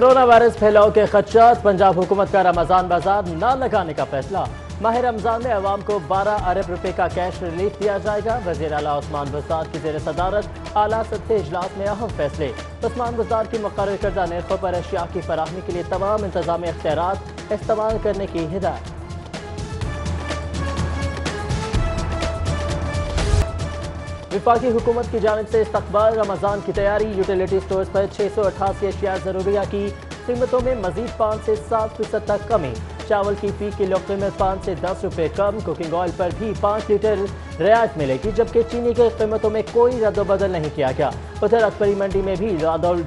Corona virus پھیلاؤ کے خدشات، پنجاب حکومت کا رمضان بازار نہ لگانے کا فیصلہ۔ ماہ رمضان میں عوام کو 12 ارب روپے کا کیش ریلیف دیا جائے گا۔ وزیر اعلیٰ عثمان بزدار کی زیر صدارت اعلیٰ سطحی اجلاس میں اہم فیصلے۔ عثمان بزدار کی مقرر کردہ نرخوں پر اشیاء کی فراہمی کے لیے تمام انتظامی اختیارات استعمال کرنے کی ہدایت۔ وفاقی حکومت کی جانب سے استقبال رمضان کی تیاری، یوٹیلیٹی سٹورز پر 688 اشیاء ضروریہ کی قیمتوں میں مزید 5 سے 7% تک کمی۔ چاول کی فی کلو قیمت 5 سے 10 روپے کم۔ کوکنگ آئل پر بھی 5 لیٹر رعایت ملے گی، جبکہ چینی کی قیمتوں میں کوئی رد و بدل نہیں کیا گیا۔ ادھر اکبری منڈی میں بھی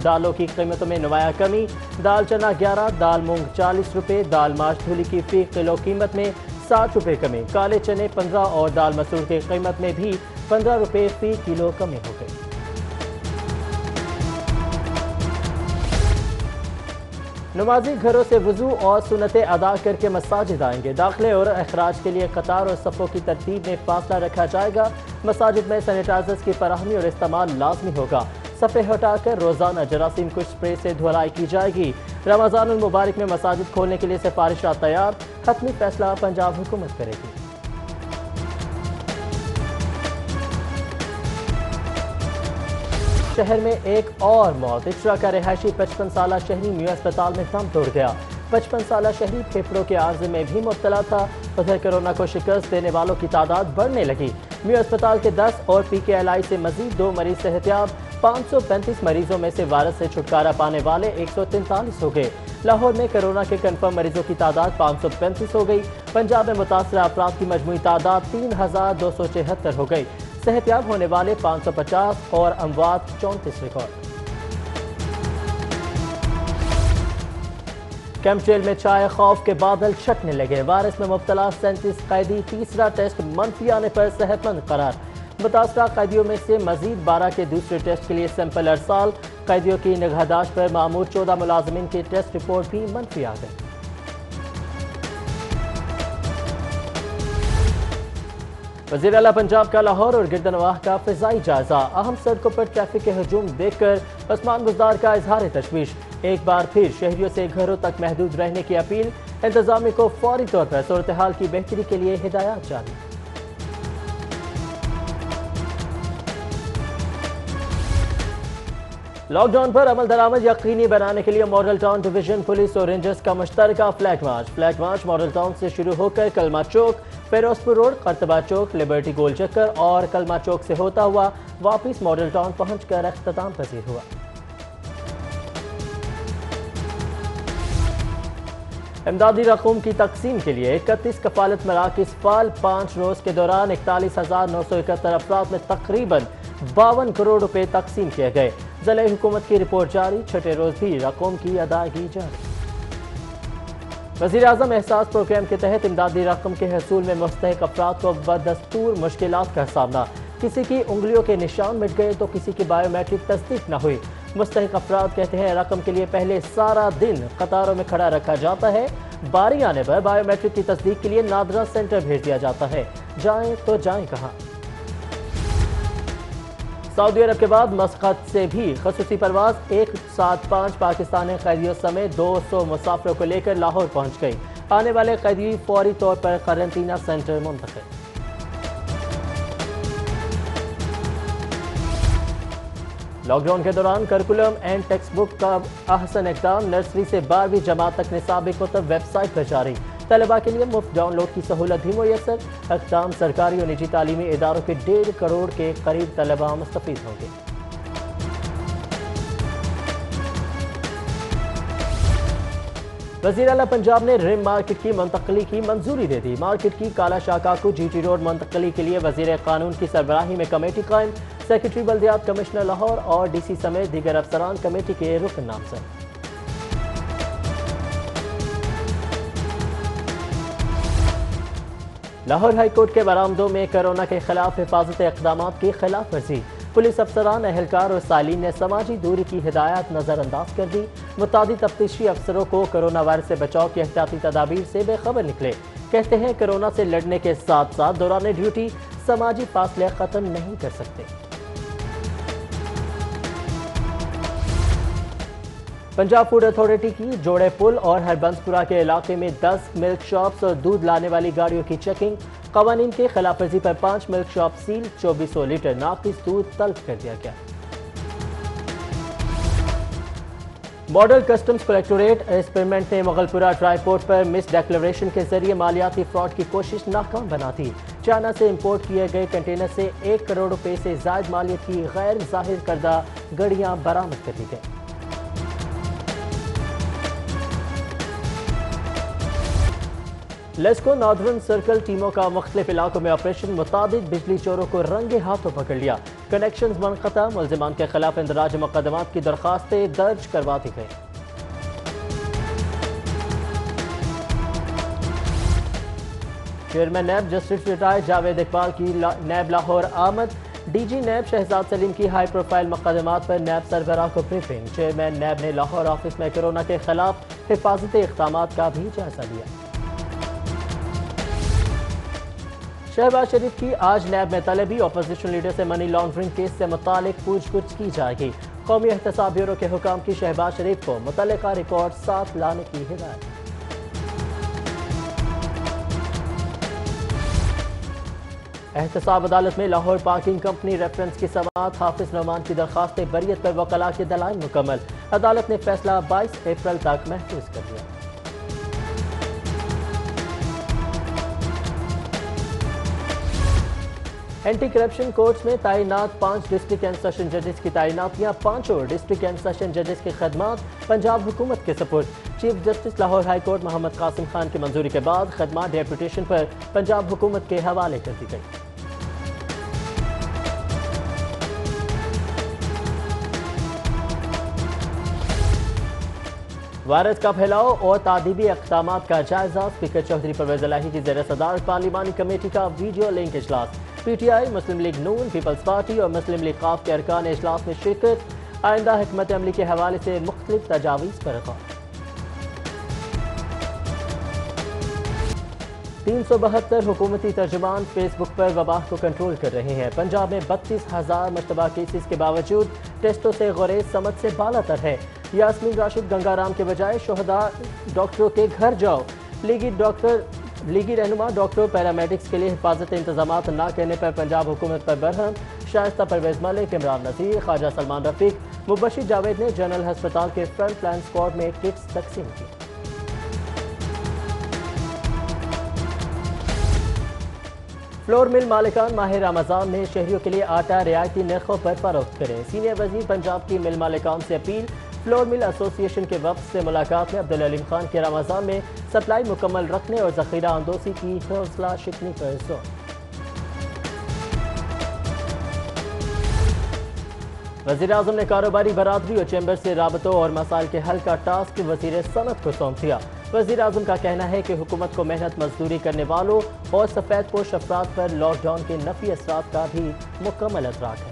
دالوں کی قیمتوں میں نمایاں کمی۔ دال چنا 11، دال مونگ 40 روپے، دال ماش دھلی کی فی کلو قیمت میں 60 روپے کمی، کالے چنے 15 اور دال مسور کی قیمت میں بھی 15 روپے فی کلو کمی ہو گئی۔ نمازی گھروں سے وضو اور سنتیں ادا کر کے مساجد آئیں گے۔ داخلے اور اخراج کے لیے قطار اور صفوں کی ترتیب میں فاصلہ رکھا جائے گا۔ مساجد میں سینیٹائزرز کی فراہمی اور استعمال لازمی ہوگا۔ صفیں ہٹا کر روزانہ جراثیم کش اسپرے سے دھلائی کی جائے گی۔ رمضان المبارک میں مساجد کھولنے کے لیے سفارشات تیار، حتمی فیصلہ پنجاب حکومت کرے گی۔ شہر میں ایک اور موت، اچرا کا رہائشی 55 سالہ شہری میو اسپتال میں دم توڑ گیا۔ 55 سالہ شہری پھیپھڑوں کے عارضے میں بھی مبتلا تھا۔ ادھر کورونا کو شکست دینے والوں کی تعداد بڑھنے لگی۔ میو اسپتال کے 10 اور پی کے ایل آئی سے مزید 2 مریض صحت یاب۔ 535 مریضوں میں سے وائرس سے چھٹکارا پانے والے 143 ہو گئے۔ لاہور میں کورونا کے کنفرم مریضوں کی تعداد 535 ہو گئی۔ پنجاب میں متاثرہ افراد کی مجموعی تعداد 3274 ہو گئی۔ صحت یاب ہونے والے 550 اور اموات 34 ریکارڈ۔ کیمپ جیل میں چھائے خوف کے بادل چھٹنے لگے۔ وائرس میں مبتلا 37 قیدی تیسرا ٹیسٹ منفی آنے پر صحت مند قرار۔ متاثرہ قیدیوں میں سے مزید 12 کے دوسرے ٹیسٹ کے لیے سیمپل ارسال۔ قیدیوں کی نگہداشت پر مامور 14 ملازمین کی ٹیسٹ رپورٹ بھی منفی آ گئی۔ وزیر اعلیٰ پنجاب کا لاہور اور گردنواہ کا فضائی جائزہ۔ اہم سڑکوں پر ٹریفک کے ہجوم دیکھ کر عثمان بزدار کا اظہار تشویش۔ ایک بار پھر شہریوں سے گھروں تک محدود رہنے کی اپیل۔ انتظامیہ کو فوری طور پر صورتحال کی بہتری کے لیے ہدایات جاری۔ لاک ڈاؤن پر عمل درآمد یقینی بنانے کے لیے ماڈل ٹاؤن ڈویژن پولیس اور رینجرز کا مشترکہ فلیگ مارچ ماڈل ٹاؤن سے شروع ہو کر کلمہ چوک، فیروزپور روڈ، قرطبہ چوک، لبرٹی گول چکر اور کلمہ چوک سے ہوتا ہوا واپس ماڈل ٹاؤن پہنچ کر اختتام پذیر ہوا۔ امدادی رقوم کی تقسیم کے لیے 31 کفالت مراکز فعال۔ 5 روز کے دوران 41,971 افراد میں تقریباً 52 کروڑ روپے تقسیم کیے گئے۔ ضلعی حکومت کی رپورٹ جاری، چھٹے روز بھی رقوم کی ادائیگی جاری۔ وزیر اعظم احساس پروگرام کے تحت امدادی رقم کے حصول میں مستحق افراد کو بدستور مشکلات کا سامنا۔ کسی کی انگلیوں کے نشان مٹ گئے تو کسی کی بائیو میٹرک تصدیق نہ ہوئی۔ مستحق افراد کہتے ہیں رقم کے لیے پہلے سارا دن قطاروں میں کھڑا رکھا جاتا ہے، باری آنے پر بائیو میٹرک کی تصدیق کے لیے نادرا سینٹر بھیج دیا جاتا ہے، جائیں تو جائیں کہاں۔ سعودی عرب کے بعد مسقط سے بھی خصوصی پرواز 175 پاکستانی قیدیوں سمیت 200 مسافروں کو لے کر لاہور پہنچ گئی۔ آنے والے قیدی فوری طور پر قرنطینہ سینٹر منتقل۔ لاک ڈاؤن کے دوران کرکولم اینڈ ٹیکسٹ بک کا احسن اقدام۔ نرسری سے 12ویں جماعت تک نصاب کتب ویب سائٹ پر جاری۔ طلباء کے لیے مفت ڈاؤن لوڈ کی سہولت بھی میسر۔ اقدام سرکاری اور نجی تعلیمی اداروں کے 1.5 کروڑ کے قریب طلباء مستفید ہوں گے۔ وزیر اعلیٰ پنجاب نے رم مارکیٹ کی منتقلی کی منظوری دے دی۔ مارکیٹ کی کالا شاہکا کو جی ٹی روڈ منتقلی کے لیے وزیر قانون کی سربراہی میں کمیٹی قائم۔ سیکرٹری بلدیات کمشنر لاہور اور ڈی سی سمیت دیگر افسران کمیٹی کے رکن نامزد۔ لاہور ہائی کورٹ کے برآمدوں میں کورونا کے خلاف حفاظتی اقدامات کی خلاف ورزی۔ پولیس افسران، اہلکار اور سائلین نے سماجی دوری کی ہدایات نظر انداز کر دی۔ متعدد تفتیشی افسروں کو کورونا وائرس سے بچاؤ کی احتیاطی تدابیر سے بے خبر نکلے۔ کہتے ہیں کورونا سے لڑنے کے ساتھ ساتھ دوران ڈیوٹی سماجی فاصلے ختم نہیں کر سکتے۔ پنجاب فوڈ اتھارٹی کی جوڑے پل اور ہربنسپورہ کے علاقے میں 10 ملک شاپس اور دودھ لانے والی گاڑیوں کی چیکنگ، قوانین کی خلاف ورزی پر 5 ملک شاپ سیل، 2400 لیٹر ناقص دودھ طلب کر دیا گیا۔ ماڈل کسٹمز کلیکٹوریٹ ایکسپیریمنٹ نے مغلپورہ ٹرائی پورٹ پر مس ڈیکلیریشن کے ذریعے مالیاتی فراڈ کی کوشش ناکام بنا دی۔ چائنا سے امپورٹ کیے گئے کنٹینر سے 1 کروڑ روپے سے زائد مالیت کی غیر ظاہر کردہ گڑیاں برآمد کر دی گئیں۔ لیسکو ناردرن سرکل ٹیموں کا مختلف علاقوں میں آپریشن، متعدد بجلی چوروں کو رنگے ہاتھوں پکڑ لیا، کنیکشنز منقطع، ملزمان کے خلاف اندراج مقدمات کی درخواستیں درج کروا دی گئیں۔ Chairman NAB justice retire Javed Iqbal کی نیب لاہور آمد، ڈی جی نیب شہزاد سلیم کی ہائی پروفائل مقدمات پر نیب سربراہ کو بریفنگ۔ چیئرمین نیب نے لاہور آفس میں کورونا کے خلاف حفاظتی اقدامات کا بھی جائزہ لیا۔ شہباز شریف کی آج نیب میں طلبی، اپوزیشن لیڈر سے منی لانڈرنگ کیس سے متعلق پوچھ گچھ کی جائے گی۔ قومی احتساب بیورو کے حکام کی شہباز شریف کو متعلقہ رپورٹ ساتھ لانے کی ہدایت۔ احتساب عدالت میں لاہور پارکنگ کمپنی ریفرنس کی سماعت، حافظ نعمان کی درخواست بریت پر وکلاء کے دلائل مکمل، عدالت نے فیصلہ 22 اپریل تک محفوظ کر دیا۔ اینٹی کرپشن کورٹس میں تعینات 5 ڈسٹرکٹ اینڈ سیشن ججز کی تعیناتیاں، 5 ڈسٹرکٹ اینڈ سیشن ججز کی خدمات پنجاب حکومت کے سپرد۔ Chief justice Lahore high court Muhammad Qasim Khan کی منظوری کے بعد خدمات ڈیپوٹیشن پر پنجاب حکومت کے حوالے کر دی گئی۔ وائرس کا پھیلاؤ اور تعدیبی اقدامات کا جائزہ، اسپیکر چودھری پرویز الہی کی زیر صدارت پارلیمانی کمیٹی کا ویڈیو لنک اجلاس۔ P T I, Muslim League Noon, Peoples Party اور مسلم لیگ قاف کے ارکان اجلاس میں شرکت، آئندہ حکمت عملی کے حوالے سے مختلف تجاویز پر غور۔ 372 حکومتی ترجمان فیس بک پر وبا کو کنٹرول کر رہے ہیں۔ پنجاب میں 32,000 مشتبہ کیسز کے باوجود ٹیسٹوں سے گریز سمت سے بالا تر ہے۔ یاسمین راشد گنگا رام کے بجائے شہداء ڈاکٹروں کے گھر جاؤ، لیگی رہنما ڈاکٹر پیرامیڈکس کے لیے حفاظتی انتظامات نہ کرنے پر پنجاب حکومت پر برہم، شائستہ پرویز ملک، عمران نذیر، خواجہ سلمان رفیق، مبشر جاوید نے جنرل ہسپتال کے فرنٹ لائن اسکواڈ میں کٹس تقسیم کی۔ فلور مل مالکان ماہ رمضان میں شہریوں کے لیے آٹا رعایتی نرخوں پر فروخت کریں۔ سینئر وزیر پنجاب کی مل مالکان سے اپیل، فلور مل ایسوسی ایشن کے وفد سے ملاقات میں عبدالعلیم خان کے رمضان میں سپلائی مکمل رکھنے اور ذخیرہ اندوزی کی حوصلہ شکنی پر زور۔ وزیراعظم نے کاروباری برادری اور چیمبر سے رابطوں اور مسائل کے حل کا ٹاسک وزیر صنعت کو سونپ دیا۔ وزیراعظم کا کہنا ہے کہ حکومت کو محنت مزدوری کرنے والوں اور سفید پوش افراد پر لاک ڈاؤن کے نفی اثرات کا بھی مکمل ادراک ہے۔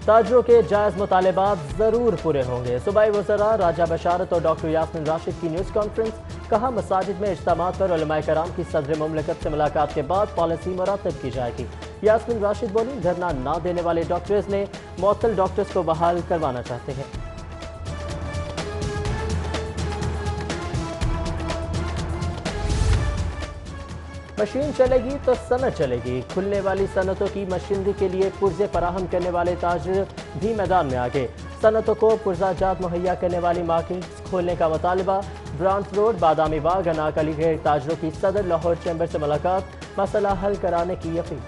تاجروں کے جائز مطالبات ضرور پورے ہوں گے، صوبائی وزراء راجہ بشارت اور ڈاکٹر یاسمین راشد کی نیوز کانفرنس، کہا مساجد میں اجتماعات پر علماء کرام کی صدر مملکت سے ملاقات کے بعد پالیسی مرتب کی جائے گی۔ یاسمین راشد بولی، دھرنا نہ دینے والے ڈاکٹرز نے معطل ڈاکٹرز کو بحال کروانا چاہتے ہیں۔ مشین چلے گی تو صنعت چلے گی، کھلنے والی صنعتوں کی مشینری کے لیے پرزے فراہم کرنے والے تاجر بھی میدان میں آگے۔ صنعتوں کو پرزہ جات مہیا کرنے والی مارکیٹس کھولنے کا مطالبہ، برانچ روڈ، بادامی باغ، اناکلی گیٹ تاجروں کی صدر لاہور چیمبر سے ملاقات، مسئلہ حل کرانے کی اپیل۔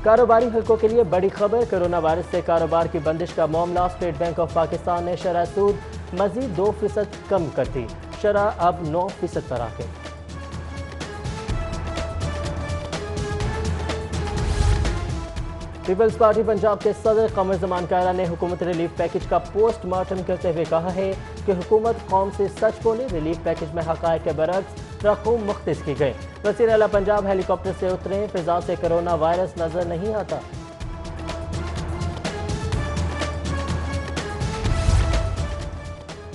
کاروباری حلقوں کے لیے بڑی خبر، کرونا وائرس سے کاروبار کی بندش کا معاملہ، اسٹیٹ بینک آف پاکستان نے شرح سود مزید 2% کم کر دی، شرح اب 9% پر آ گئی۔ پیپلز پارٹی پنجاب کے صدر قمر زمان کائرہ نے حکومت ریلیف پیکج کا پوسٹ مارٹم کرتے ہوئے کہا ہے کہ حکومت قوم سے سچ بولے، ریلیف پیکج میں حقائق کے برعکس رقوم مختص کی گئی۔ وزیر اعلیٰ پنجاب ہیلی کاپٹر سے اترے، فضا سے کرونا وائرس نظر نہیں آتا۔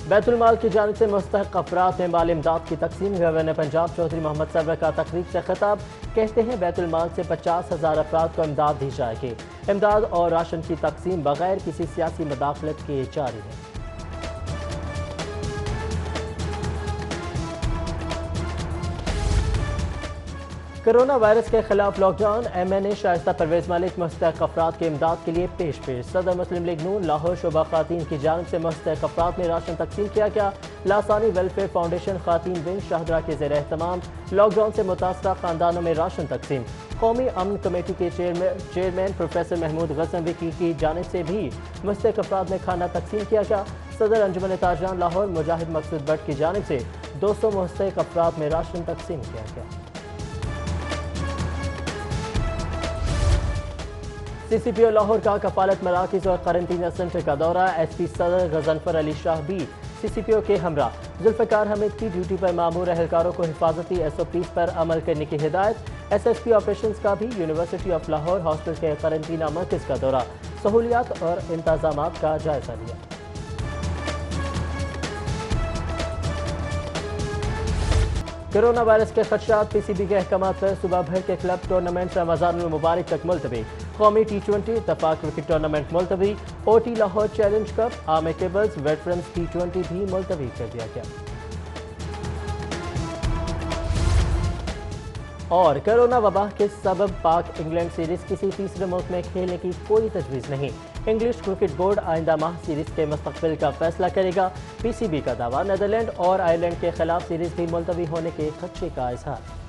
بیت المال کی جانب سے مستحق افراد میں مالی امداد کی تقسیم گورنر پنجاب چودھری محمد سرور کا تقریب سے خطاب کہتے ہیں بیت المال سے 50,000 افراد کو امداد دی جائے گی امداد اور راشن کی تقسیم بغیر کسی سیاسی مداخلت کے جاری ہے کرونا وائرس کے خلاف لاک ڈاؤن ایم این اے شائستہ پرویز ملک مستحق افراد کی امداد کے لیے پیش صدر مسلم لیگ نون لاہور شعبہ خواتین کی جانب سے مستحق افراد میں راشن تقسیم کیا گیا لاسانی ویلفیئر فاؤنڈیشن خواتین ونگ شاہدرہ کے زیر اہتمام لاک ڈاؤن سے متاثرہ خاندانوں میں راشن تقسیم قومی امن کمیٹی کے چیئرمین پروفیسر محمود غزنوی کی جانب سے بھی مستحق افراد میں کھانا تقسیم کیا گیا صدر انجمن تاجران لاہور مجاہد مقصود بٹ کی جانب سے 200 مستحق افراد میں راشن تقسیم کیا گیا سی سی پی او لاہور کا کفالت مراکز اور قرنطینہ سینٹر کا دورہ ایس پی صدر غضنفر علی شاہ بھی سی سی پی او کے ہمراہ ذوالفقار حمید کی ڈیوٹی پر مامور اہلکاروں کو حفاظتی ایس او پیز پر عمل کرنے کی ہدایت ایس ایس پی آپریشنز کا بھی یونیورسٹی آف لاہور ہاسٹل کے قرنطینہ مرکز کا دورہ سہولیات اور انتظامات کا جائزہ لیا کرونا وائرس کے خدشات پی سی بی کے احکامات پر صوبہ بھر کے کلب ٹورنامنٹ رمضان المبارک تک ملتوی قومی T20 اتفاق کرکٹ ٹورنامنٹ ملتوی O T Lahore challenge cup عام کیبلز ویٹرنز T20 بھی ملتوی کر دیا گیا اور کرونا وبا کے سبب پاک انگلینڈ سیریز کسی تیسرے ملک میں کھیلنے کی کوئی تجویز نہیں انگلش کرکٹ بورڈ آئندہ ماہ سیریز کے مستقبل کا فیصلہ کرے گا پی سی بی کا دعویٰ نیدرلینڈ اور آئرلینڈ کے خلاف سیریز بھی ملتوی ہونے کے خدشے کا اظہار